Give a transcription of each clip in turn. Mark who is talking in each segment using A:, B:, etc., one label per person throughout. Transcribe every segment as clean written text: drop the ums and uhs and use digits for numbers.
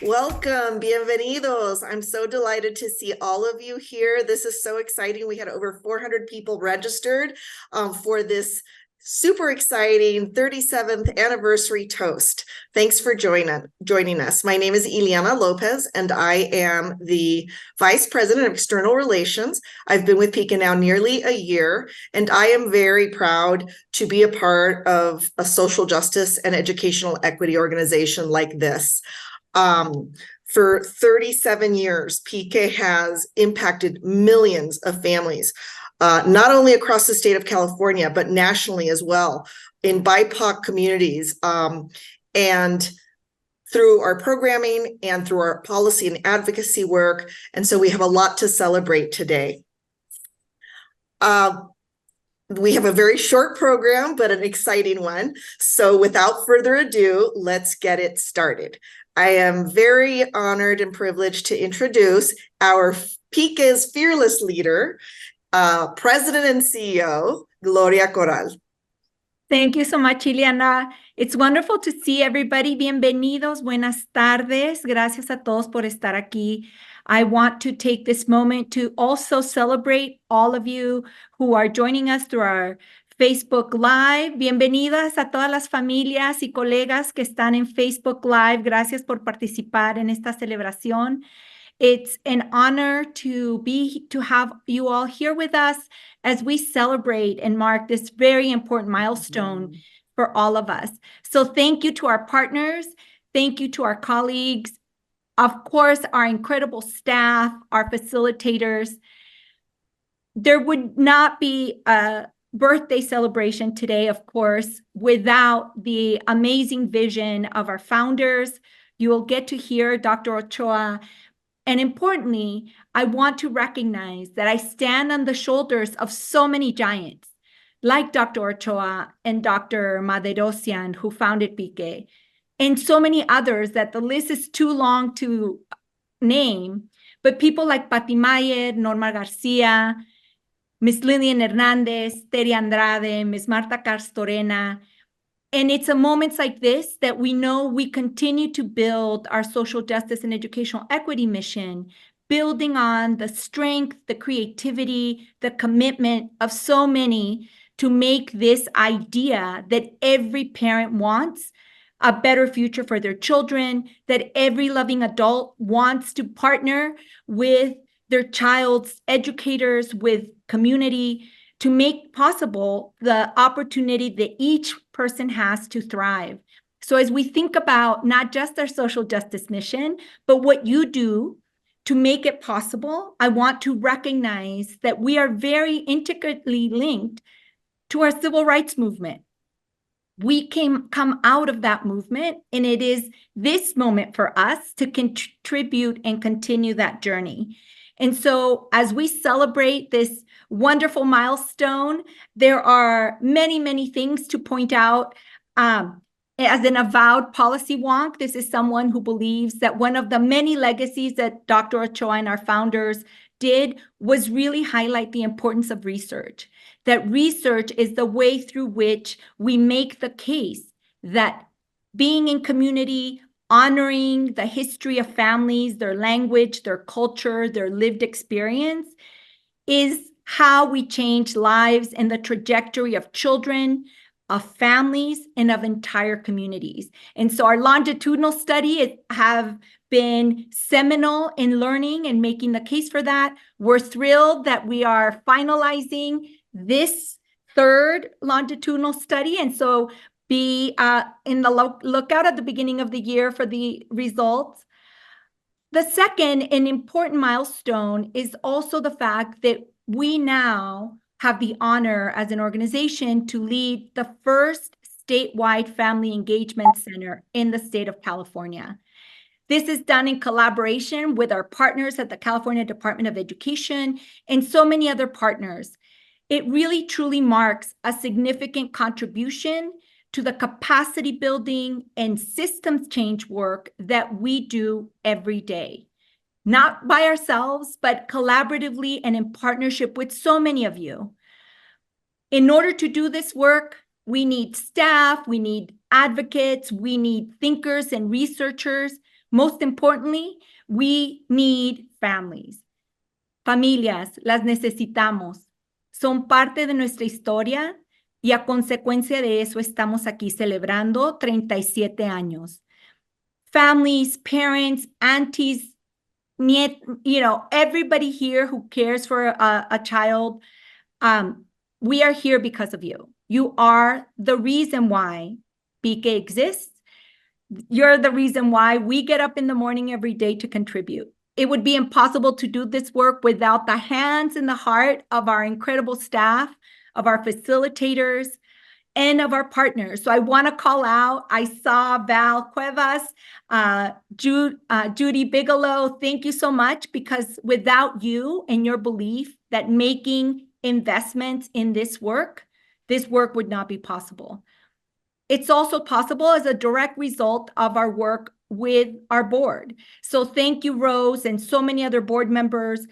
A: Welcome, bienvenidos. I'm so delighted to see all of you here. This is so exciting. We had over 400 people registered for this super exciting 37th anniversary toast. Thanks for joining us. My name is Ileana Lopez, and I am the Vice President of External Relations. I've been with PIQE now nearly a year, and I am very proud to be a part of a social justice and educational equity organization like this. For 37 years, PIQE has impacted millions of families, not only across the state of California, but nationally as well, in BIPOC communities, and through our programming and through our policy and advocacy work. And so we have a lot to celebrate today. We have a very short program, but an exciting one. So without further ado, let's get it started. I am very honored and privileged to introduce our PIQE's fearless leader, President and CEO, Gloria Corral.
B: Thank you so much, Ileana. It's wonderful to see everybody. Bienvenidos, buenas tardes. Gracias a todos por estar aquí. I want to take this moment to also celebrate all of you who are joining us through our Facebook Live. Bienvenidas a todas las familias y colegas que están en Facebook Live. Gracias por participar en esta celebración. It's an honor to have you all here with us as we celebrate and mark this very important milestone for all of us. So thank you to our partners. Thank you to our colleagues. Of course, our incredible staff, our facilitators. There would not be a birthday celebration today, of course, without the amazing vision of our founders. You will get to hear Dr. Ochoa. And importantly, I want to recognize that I stand on the shoulders of so many giants, like Dr. Ochoa and Dr. Maderosian, who founded PIQE, and so many others that the list is too long to name, but people like Pati Mayer, Norma Garcia, Ms. Lillian Hernandez, Teri Andrade, Ms. Marta Castorena. And it's a moments like this that we know we continue to build our social justice and educational equity mission, building on the strength, the creativity, the commitment of so many to make this idea that every parent wants a better future for their children, that every loving adult wants to partner with their child's educators, with community, to make possible the opportunity that each person has to thrive. So as we think about not just our social justice mission, but what you do to make it possible, I want to recognize that we are very intricately linked to our civil rights movement. We come out of that movement, and it is this moment for us to contribute and continue that journey. And so as we celebrate this wonderful milestone, there are many, many things to point out. As an avowed policy wonk, this is someone who believes that one of the many legacies that Dr. Ochoa and our founders did was really highlight the importance of research, that research is the way through which we make the case that being in community, honoring the history of families, their language, their culture, their lived experience, is how we change lives and the trajectory of children, of families, and of entire communities. And so our longitudinal studies have been seminal in learning and making the case for that. We're thrilled that we are finalizing this third longitudinal study. And so be in the lookout at the beginning of the year for the results. The second and important milestone is also the fact that we now have the honor as an organization to lead the first statewide family engagement center in the state of California. This is done in collaboration with our partners at the California Department of Education and so many other partners. It really truly marks a significant contribution to the capacity building and systems change work that we do every day. Not by ourselves, but collaboratively and in partnership with so many of you. In order to do this work, we need staff, we need advocates, we need thinkers and researchers. Most importantly, we need families. Familias, las necesitamos. Son parte de nuestra historia y a consecuencia de eso estamos aquí celebrando 37 años. Families, parents, aunties, everybody here who cares for a child, we are here because of you. You are the reason why PIQE exists. You're the reason why we get up in the morning every day to contribute. It would be impossible to do this work without the hands and the heart of our incredible staff, of our facilitators, and of our partners. So I want to call out, I saw Val Cuevas, Judy Bigelow, thank you so much, because without you and your belief that making investments in this work would not be possible. It's also possible as a direct result of our work with our board. So thank you, Rose, and so many other board members,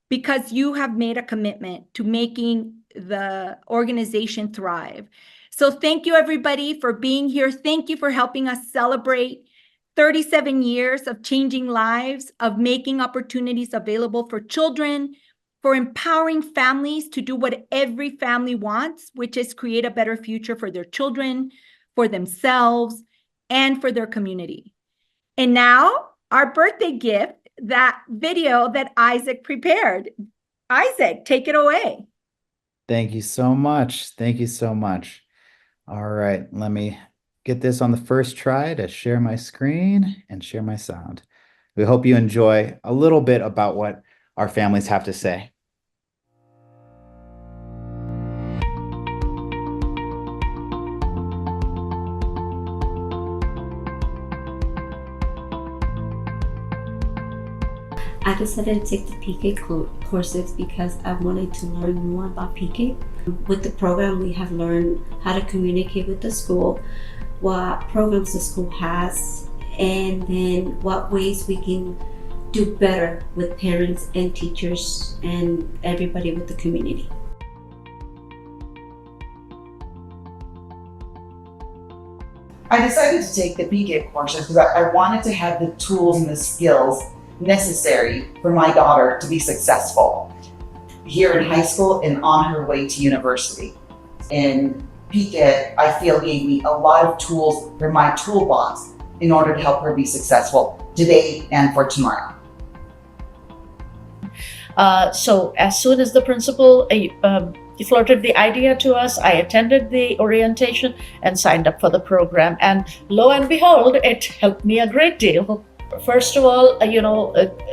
B: because you have made a commitment to making the organization thrive. So thank you, everybody, for being here. Thank you for helping us celebrate 37 years of changing lives, of making opportunities available for children, for empowering families to do what every family wants, which is create a better future for their children, for themselves, and for their community. And now, our birthday gift, that video that Isaac prepared. Isaac, take it away.
C: Thank you so much. Thank you so much. All right, let me get this on the first try to share my screen and share my sound. We hope you enjoy a little bit about what our families have to say.
D: I decided to take the PIQE courses because I wanted to learn more about PIQE. With the program, we have learned how to communicate with the school, what programs the school has, and then what ways we can do better with parents and teachers and everybody with the community.
E: I decided to take the PIQE courses because I wanted to have the tools and the skills necessary for my daughter to be successful here in high school and on her way to university. And PIQE, I feel, gave me a lot of tools for my toolbox in order to help her be successful today and for tomorrow.
F: So as soon as the principal floated the idea to us, I attended the orientation and signed up for the program. And lo and behold, it helped me a great deal. First of all,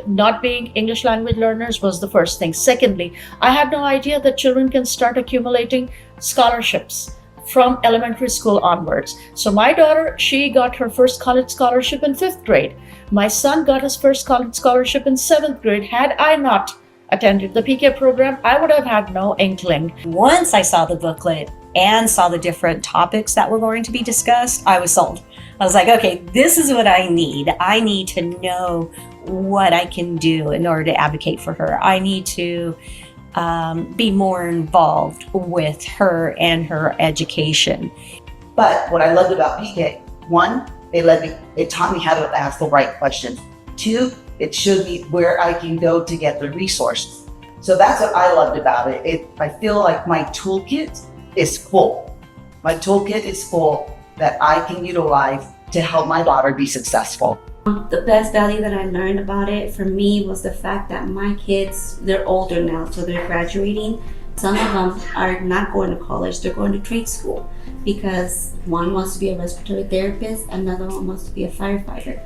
F: not being English language learners was the first thing. Secondly, I had no idea that children can start accumulating scholarships from elementary school onwards. So my daughter, she got her first college scholarship in 5th grade. My son got his first college scholarship in 7th grade. Had I not attended the PIQE program, I would have had no inkling.
G: Once I saw the booklet and saw the different topics that were going to be discussed, I was sold. I was like, okay, this is what I need. I need to know what I can do in order to advocate for her. I need to be more involved with her and her education.
E: But what I loved about PIQE, one, it taught me how to ask the right questions. Two, it showed me where I can go to get the resources. So that's what I loved about it. I feel like my toolkit is full. My toolkit is full that I can utilize to help my daughter be successful.
D: The best value that I learned about it for me was the fact that my kids, they're older now, so they're graduating. Some of them are not going to college, they're going to trade school because one wants to be a respiratory therapist, another one wants to be a firefighter.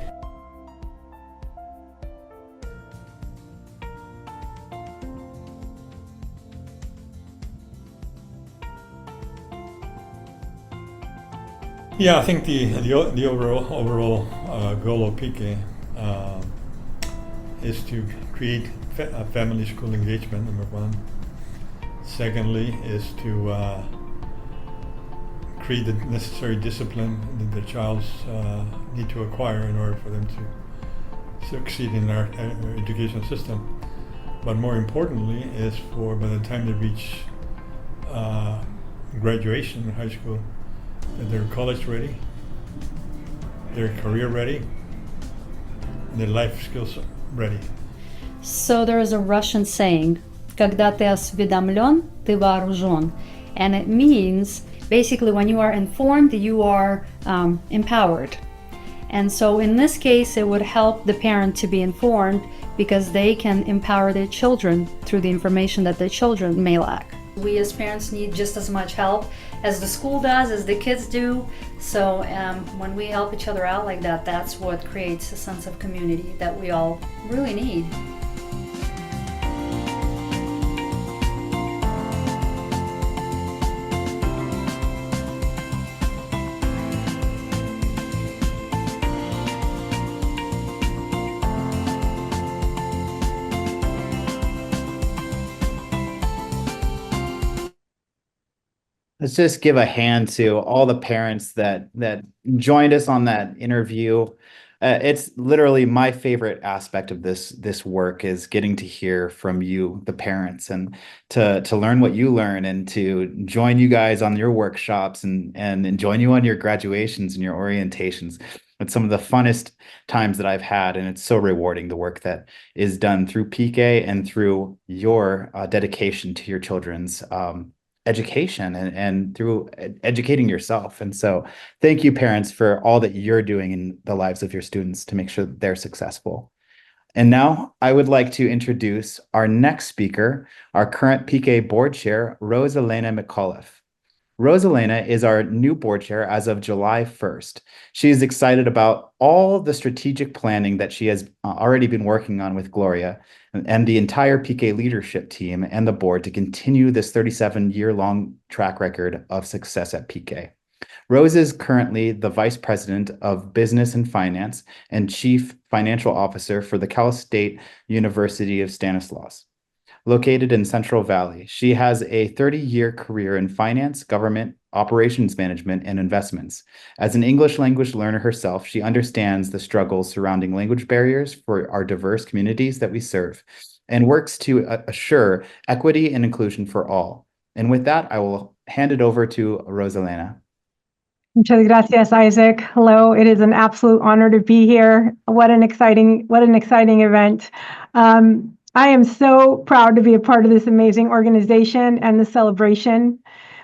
H: Yeah, I think the overall goal of PIQE is to create family school engagement, number one. Secondly is to create the necessary discipline that the child's need to acquire in order for them to succeed in our education system. But more importantly is for by the time they reach graduation in high school, that they're college ready, they're career ready, the life skills ready.
I: So there is a Russian saying, "Когда ты осведомлен, ты вооружен," and it means basically when you are informed, you are empowered. And so in this case, it would help the parent to be informed because they can empower their children through the information that their children may lack. We as parents need just as much help as the school does, as the kids do. So when we help each other out like that, that's what creates a sense of community that we all really need.
C: Let's just give a hand to all the parents that joined us on that interview. It's literally my favorite aspect of this work is getting to hear from you, the parents, and to learn what you learn and to join you guys on your workshops and join you on your graduations and your orientations. It's some of the funnest times that I've had, and it's so rewarding, the work that is done through PIQE and through your dedication to your children's education and through educating yourself. And so thank you, parents, for all that you're doing in the lives of your students to make sure that they're successful. And now I would like to introduce our next speaker, our current PIQE board chair, Rosalena McAuliffe. Rosalena is our new board chair as of July 1st. She is excited about all the strategic planning that she has already been working on with Gloria and the entire PIQE leadership team and the board to continue this 37-year-long track record of success at PIQE. Rose is currently the Vice President of Business and Finance and Chief Financial Officer for the Cal State University of Stanislaus. Located in Central Valley, she has a 30-year career in finance, government, operations management, and investments. As an English language learner herself, she understands the struggles surrounding language barriers for our diverse communities that we serve and works to assure equity and inclusion for all. And with that, I will hand it over to Rosalena.
J: Muchas gracias, Isaac. Hello, it is an absolute honor to be here. What an exciting event. I am so proud to be a part of this amazing organization and the celebration.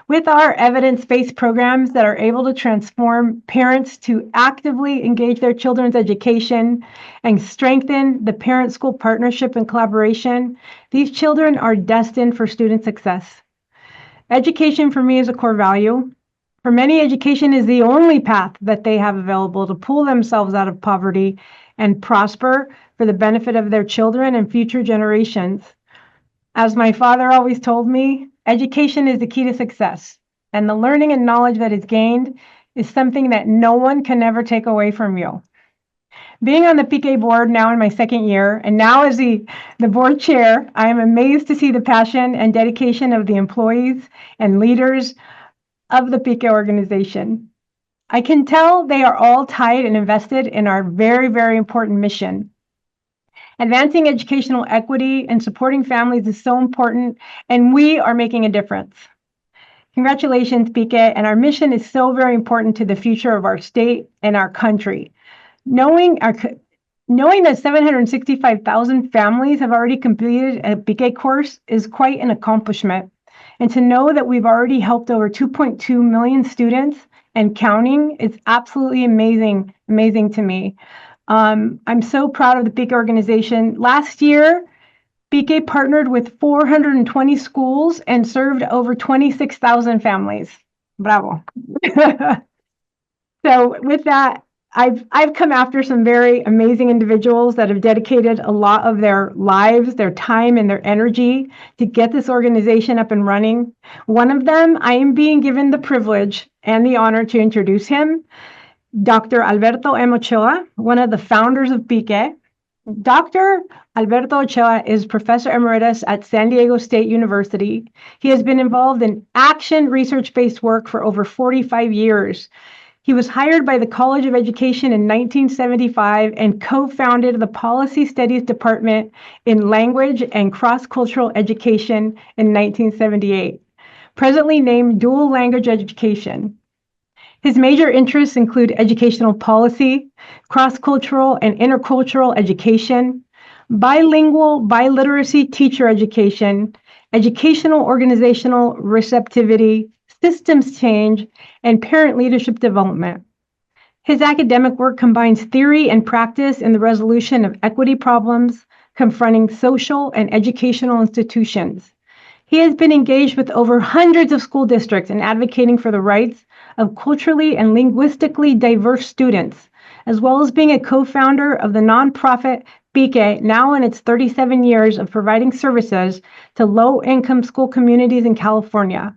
J: With our evidence-based programs that are able to transform parents to actively engage their children's education and strengthen the parent-school partnership and collaboration, these children are destined for student success. Education for me is a core value. For many, education is the only path that they have available to pull themselves out of poverty and prosper for the benefit of their children and future generations. As my father always told me, education is the key to success, and the learning and knowledge that is gained is something that no one can ever take away from you. Being on the PIQE board now in my second year, and now as the board chair, I am amazed to see the passion and dedication of the employees and leaders of the PIQE organization. I can tell they are all tied and invested in our very, very important mission. Advancing educational equity and supporting families is so important, and we are making a difference. Congratulations, PIQE, and our mission is so very important to the future of our state and our country. Knowing that 765,000 families have already completed a PIQE course is quite an accomplishment. And to know that we've already helped over 2.2 million students and counting is absolutely amazing to me. I'm so proud of the PIQE organization. Last year, PIQE partnered with 420 schools and served over 26,000 families. Bravo. So with that, I've come after some very amazing individuals that have dedicated a lot of their lives, their time, and their energy to get this organization up and running. One of them, I am being given the privilege and the honor to introduce him, Dr. Alberto M. Ochoa, one of the founders of PIQE. Dr. Alberto Ochoa is Professor Emeritus at San Diego State University. He has been involved in action research-based work for over 45 years. He was hired by the College of Education in 1975 and co-founded the Policy Studies Department in Language and Cross-Cultural Education in 1978, presently named Dual Language Education. His major interests include educational policy, cross-cultural and intercultural education, bilingual, biliteracy teacher education, educational organizational receptivity, systems change, and parent leadership development. His academic work combines theory and practice in the resolution of equity problems confronting social and educational institutions. He has been engaged with over hundreds of school districts in advocating for the rights of culturally and linguistically diverse students, as well as being a co-founder of the nonprofit PIQE, now in its 37 years of providing services to low-income school communities in California.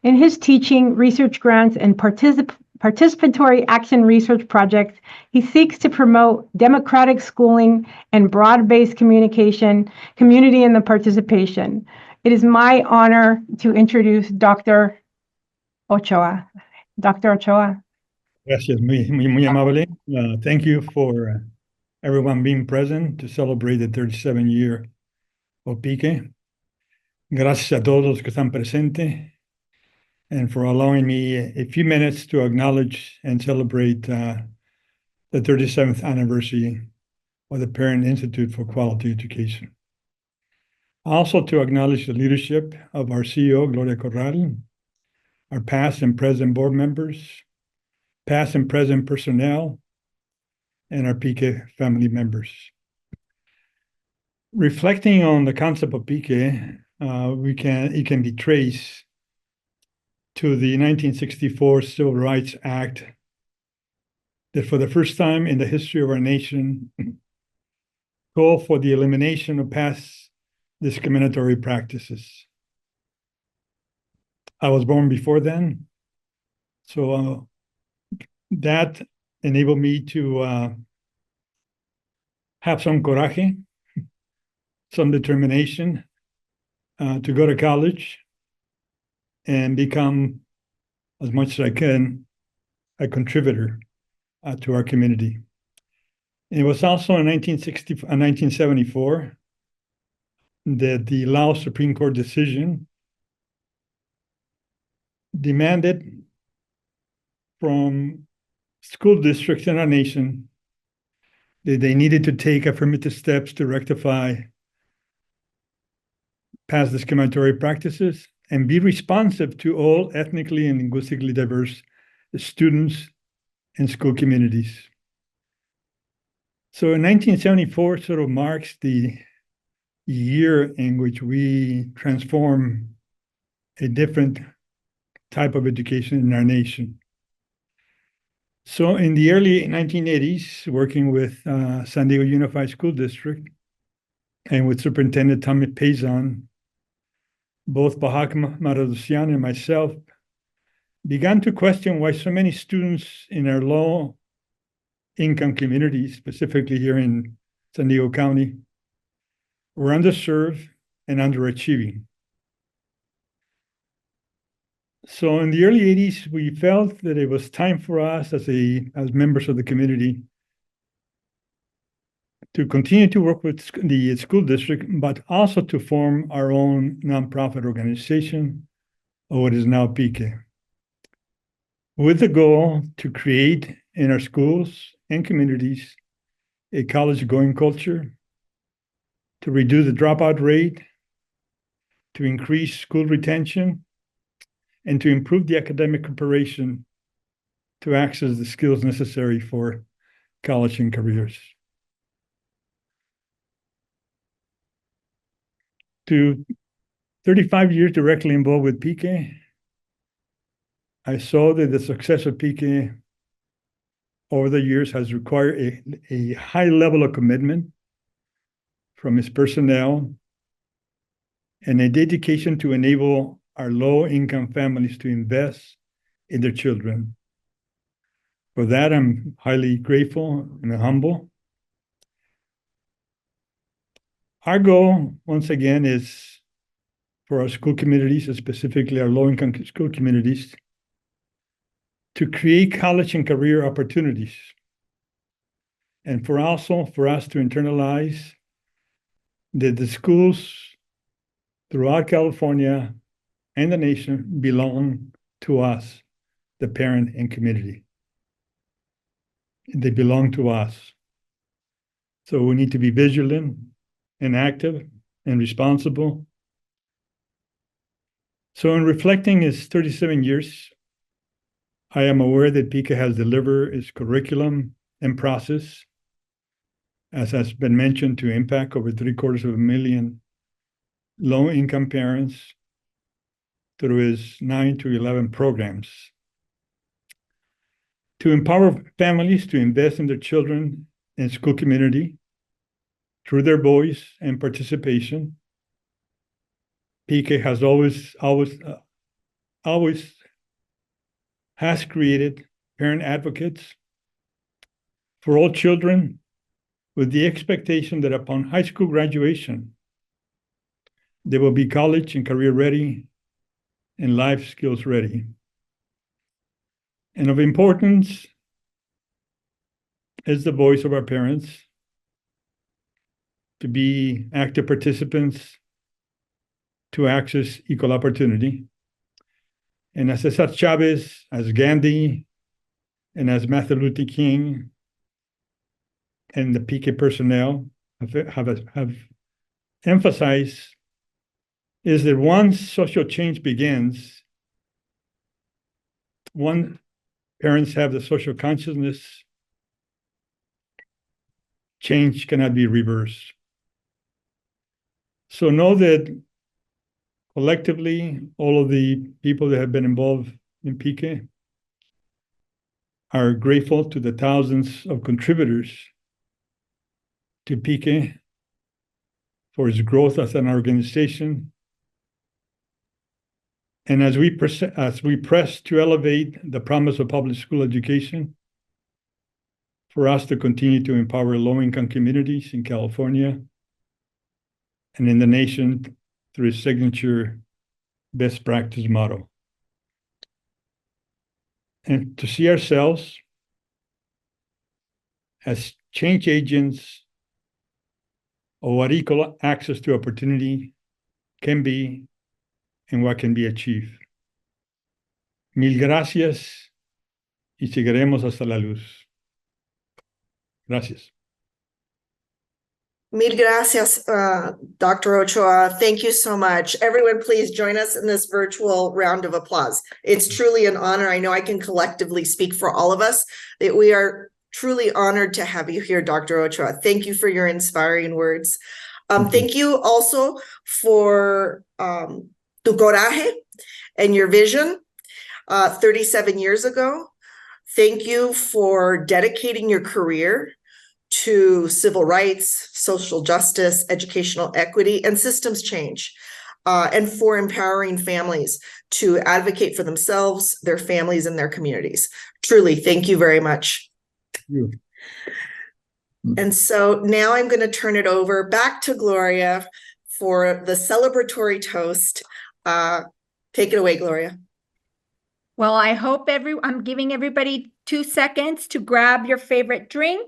J: In his teaching, research grants, and participatory action research projects, he seeks to promote democratic schooling and broad-based community in the participation. It is my honor to introduce Dr. Ochoa. Dr. Ochoa.
K: Gracias, muy amable. Thank you for everyone being present to celebrate the 37th year of PIQE. Gracias a todos los que están presentes, and for allowing me a few minutes to acknowledge and celebrate the 37th anniversary of the Parent Institute for Quality Education. Also to acknowledge the leadership of our CEO, Gloria Corral, our past and present board members, past and present personnel, and our PIQE family members. Reflecting on the concept of PIQE, it can be traced to the 1964 Civil Rights Act that for the first time in the history of our nation called for the elimination of past discriminatory practices. I was born before then, so that enabled me to have some coraje, some determination to go to college and become, as much as I can, a contributor to our community. And it was also in 1974 that the Laos Supreme Court decision demanded from school districts in our nation that they needed to take affirmative steps to rectify past discriminatory practices and be responsive to all ethnically and linguistically diverse students and school communities. So in 1974 sort of marks the year in which we transform a different type of education in our nation. So in the early 1980s, working with San Diego Unified School District and with Superintendent Tommy Pazon, both Bahak Maradosian and myself began to question why so many students in our low-income communities, specifically here in San Diego County, were underserved and underachieving. So in the early 80s, we felt that it was time for us as members of the community to continue to work with the school district, but also to form our own nonprofit organization, or what is now PIQE, with the goal to create in our schools and communities a college-going culture, to reduce the dropout rate, to increase school retention, and to improve the academic preparation to access the skills necessary for college and careers. To 35 years directly involved with PIQE, I saw that the success of PIQE over the years has required a high level of commitment from its personnel and a dedication to enable our low-income families to invest in their children. For that, I'm highly grateful and humble. Our goal, once again, is for our school communities, and specifically our low-income school communities, to create college and career opportunities. And for us to internalize that the schools throughout California and the nation belong to us, the parent, and community. They belong to us. So we need to be vigilant and active and responsible. So in reflecting its 37 years, I am aware that PIQE has delivered its curriculum and process, as has been mentioned, to impact over 750,000 low-income parents through its 9 to 11 programs, to empower families to invest in their children and school community through their voice and participation. PIQE has always has created parent advocates for all children, with the expectation that upon high school graduation, they will be college and career ready and life skills ready. And of importance is the voice of our parents to be active participants, to access equal opportunity. And as Cesar Chavez, as Gandhi, and as Martin Luther King, and the PIQE personnel have emphasized, is that once social change begins, one, parents have the social consciousness, change cannot be reversed. So know that collectively, all of the people that have been involved in PIQE are grateful to the thousands of contributors to PIQE for its growth as an organization. And as we press to elevate the promise of public school education, for us to continue to empower low-income communities in California and in the nation through its signature best practice model. And to see ourselves as change agents of what equal access to opportunity can be and what can be achieved. Mil gracias y seguiremos hasta la luz. Gracias.
A: Mil gracias, Dr. Ochoa. Thank you so much. Everyone, please join us in this virtual round of applause. It's truly an honor. I know I can collectively speak for all of us that we are truly honored to have you here, Dr. Ochoa. Thank you for your inspiring words. Thank you also for tu coraje and your vision 37 years ago. Thank you for dedicating your career to civil rights, social justice, educational equity, and systems change, and for empowering families to advocate for themselves, their families, and their communities. Truly, thank you very much.
K: Thank you.
A: And so now I'm going to turn it over back to Gloria for the celebratory toast. Take it away, Gloria.
B: Well, I hope I'm giving everybody 2 seconds to grab your favorite drink.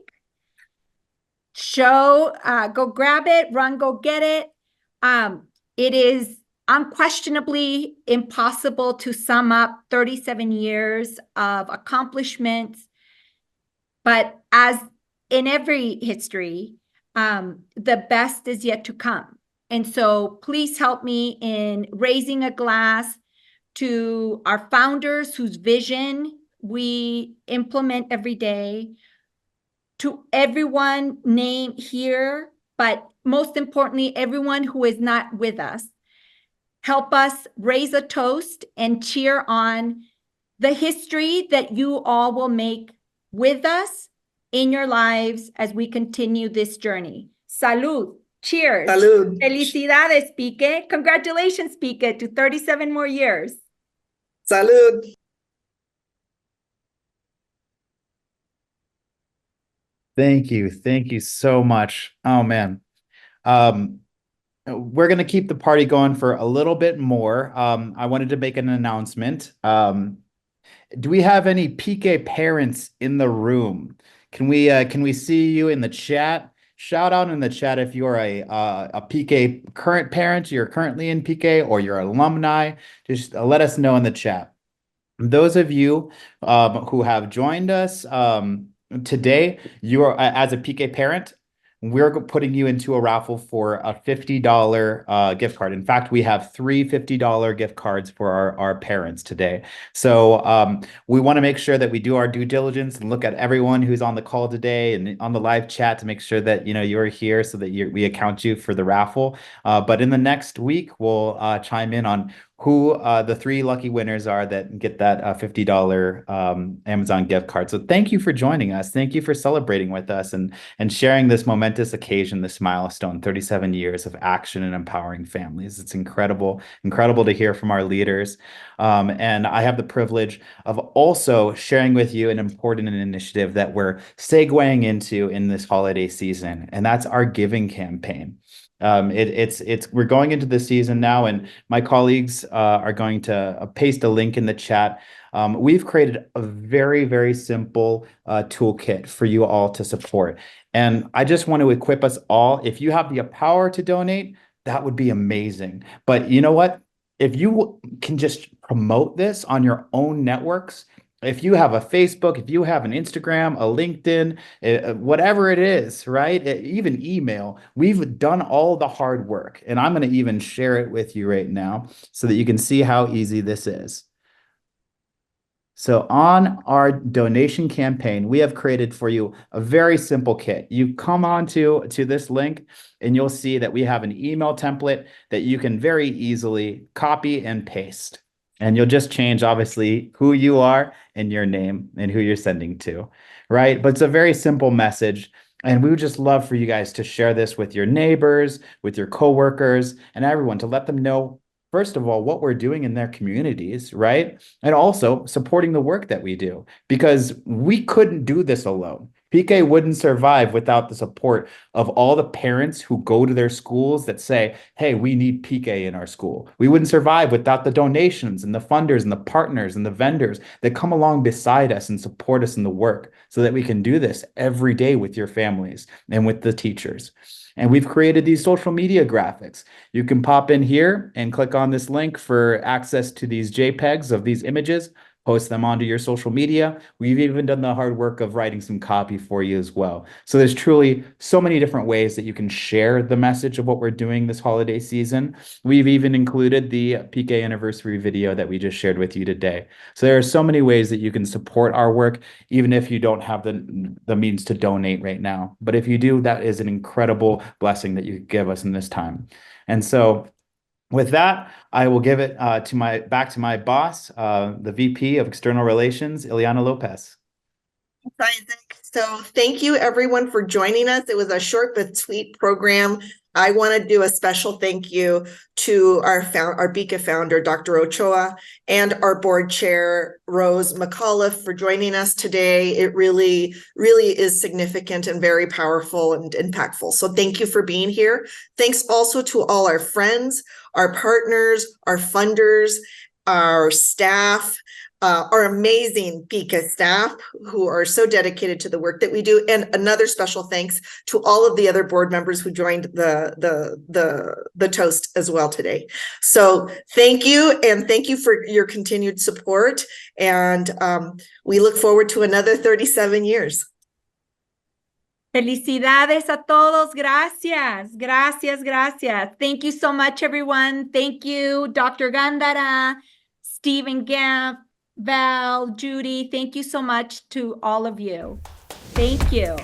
B: Go grab it, run, go get it. It is unquestionably impossible to sum up 37 years of accomplishments, but as in every history, the best is yet to come. And so please help me in raising a glass to our founders whose vision we implement every day, to everyone named here, but most importantly, everyone who is not with us. Help us raise a toast and cheer on the history that you all will make with us in your lives as we continue this journey. Salud. Cheers.
A: Salud.
B: Felicidades, PIQE. Congratulations, PIQE, to 37 more years.
A: Salud.
C: Thank you. Thank you so much. Oh, man. We're going to keep the party going for a little bit more. I wanted to make an announcement. Do we have any PIQE parents in the room? Can we see you in the chat? Shout out in the chat if you're a PIQE current parent, you're currently in PIQE, or you're alumni. Just let us know in the chat. Those of you who have joined us today, you are as a PIQE parent, we're putting you into a raffle for a $50 gift card. In fact, we have three $50 gift cards for our parents today. So we want to make sure that we do our due diligence and look at everyone who's on the call today and on the live chat to make sure that you're here so that we account you for the raffle. But in the next week, we'll chime in on who the three lucky winners are that get that $50 Amazon gift card. So thank you for joining us. Thank you for celebrating with us and sharing this momentous occasion, this milestone, 37 years of action and empowering families. It's incredible to hear from our leaders. And I have the privilege of also sharing with you an important initiative that we're segueing into in this holiday season, and that's our giving campaign. We're going into the season now, and my colleagues are going to paste a link in the chat. We've created a very, very simple toolkit for you all to support. And I just want to equip us all. If you have the power to donate, that would be amazing. But you know what? If you can just promote this on your own networks, if you have a Facebook, if you have an Instagram, a LinkedIn, whatever it is, right? Even email, we've done all the hard work. And I'm going to even share it with you right now so that you can see how easy this is. So on our donation campaign, we have created for you a very simple kit. You come on to this link and you'll see that we have an email template that you can very easily copy and paste. And you'll just change, obviously, who you are and your name and who you're sending to, right? But it's a very simple message. And we would just love for you guys to share this with your neighbors, with your coworkers, and everyone to let them know, first of all, what we're doing in their communities, right? And also supporting the work that we do, because we couldn't do this alone. PIQE wouldn't survive without the support of all the parents who go to their schools that say, hey, we need PIQE in our school. We wouldn't survive without the donations and the funders and the partners and the vendors that come along beside us and support us in the work so that we can do this every day with your families and with the teachers. And we've created these social media graphics. You can pop in here and click on this link for access to these JPEGs of these images. Post them onto your social media. We've even done the hard work of writing some copy for you as well. So there's truly so many different ways that you can share the message of what we're doing this holiday season. We've even included the PIQE anniversary video that we just shared with you today. So there are so many ways that you can support our work, even if you don't have the means to donate right now. But if you do, that is an incredible blessing that you give us in this time. And so with that, I will give it back to my boss, the VP of External Relations, Ileana Lopez.
A: Isaac. So thank you everyone for joining us. It was a short but sweet program. I want to do a special thank you to our PIQE founder, Dr. Ochoa, and our board chair, Rose McAuliffe, for joining us today. It really, really is significant and very powerful and impactful. So thank you for being here. Thanks also to all our friends, our partners, our funders, our staff, our amazing PIQE staff who are so dedicated to the work that we do. And another special thanks to all of the other board members who joined the toast as well today. So thank you, and thank you for your continued support. And we look forward to another 37 years.
B: Felicidades a todos. Gracias. Gracias, gracias. Thank you so much, everyone. Thank you, Dr. Gandara, Stephen Gamp, Val, Judy. Thank you so much to all of you. Thank you.